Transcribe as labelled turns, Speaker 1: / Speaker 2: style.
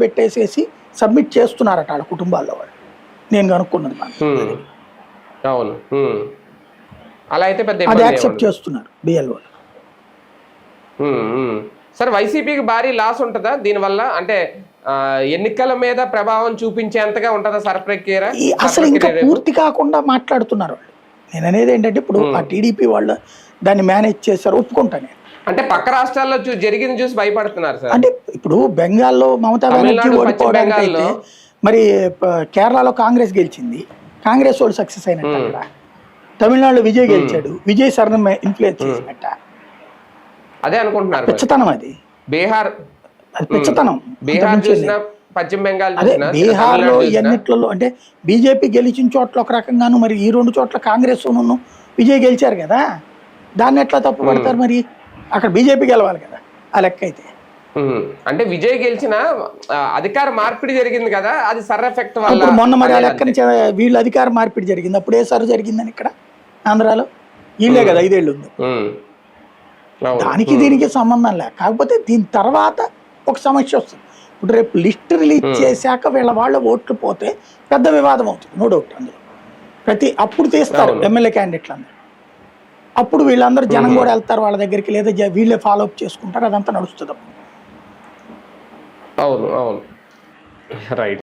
Speaker 1: పెట్టేసేసి సబ్మిట్ చేస్తున్నారట వాళ్ళ కుటుంబాల్లో వాళ్ళు. నేను కనుక్కున్నది
Speaker 2: అవును. అలా అయితే పెద్ద
Speaker 1: అది యాక్సెప్ట్ చేస్తున్నారు బిఎల్ఓ.
Speaker 2: సార్ వైసీపీకి భారీ లాస్ ఉంటుందా దీనివల్ల? అంటే ఎన్నికల మీద ప్రభావం చూపించేంతగా ఉంటుందా సర్ప్రక్రియ?
Speaker 1: అసలు ఇంకా పూర్తి కాకుండా మాట్లాడుతున్నారు వాళ్ళు. నేను అనేది ఏంటంటే ఇప్పుడు ఆ టీడీపీ వాళ్ళు దాన్ని మేనేజ్ చేశారు, ఒప్పుకుంటాను.
Speaker 2: అంటే పక్క రాష్ట్రాల్లో జరిగింది చూసి భయపడుతున్నారు సార్.
Speaker 1: అంటే ఇప్పుడు బెంగాల్లో మమతా బెనర్జీ ఓడిపోవడానికి అయితే మరి కేరళలో కాంగ్రెస్ గెలిచింది, కాంగ్రెస్ వాళ్ళు సక్సెస్ అయినట్టు. అక్కడ తమిళనాడులో విజయ్ గెలిచాడు, విజయ్ సర్ని ఇన్ఫ్లుయెన్స్ చేసినట్ట.
Speaker 2: అదే అనుకుంటున్నారు.
Speaker 1: పిచ్చతనం అది.
Speaker 2: బీహార్
Speaker 1: అది పిచ్చతనం.
Speaker 2: పశ్చిమ బెంగాల్
Speaker 1: అదే బీహార్లో ఎన్నిట్లలో అంటే బీజేపీ గెలిచిన చోట్ల ఒక రకంగాను, మరి ఈ 2 చోట్ల కాంగ్రెస్ విజయ్ గెలిచారు కదా, దాన్ని ఎట్లా తప్పు పడతారు? మరి అక్కడ బీజేపీ గెలవాలి కదా ఆ లెక్క అయితే.
Speaker 2: అంటే విజయ్ గెలిచిన అధికార మార్పిడి జరిగింది కదా, అది సర్ ఎఫెక్ట్ వల్ల.
Speaker 1: ఇప్పుడు మొన్న మరి ఆ లెక్కన వీళ్ళు అధికార మార్పిడి జరిగింది, అప్పుడు ఏ సర్ జరిగిందని ఇక్కడ ఆంధ్రాలో వీళ్ళే కదా 5 ఏళ్ళు ఉంది. దానికి దీనికి సంబంధం లేక, కాకపోతే దీని తర్వాత ఒక సమస్య వస్తుంది. ఇప్పుడు రేపు లిస్ట్ రిలీజ్ చేశాక వాళ్ళ ఓట్లు పోతే పెద్ద వివాదం అవుతుంది, నో డౌట్. అందులో అప్పుడు తీస్తారు ఎమ్మెల్యే క్యాండిడేట్లు అందరూ, అప్పుడు వీళ్ళందరూ జనం కూడా వెళ్తారు వాళ్ళ దగ్గరికి, లేదా వీళ్ళే ఫాలో అప్ చేసుకుంటారు, అదంతా నడుస్తుంది.
Speaker 2: అవును, అవును, రైట్.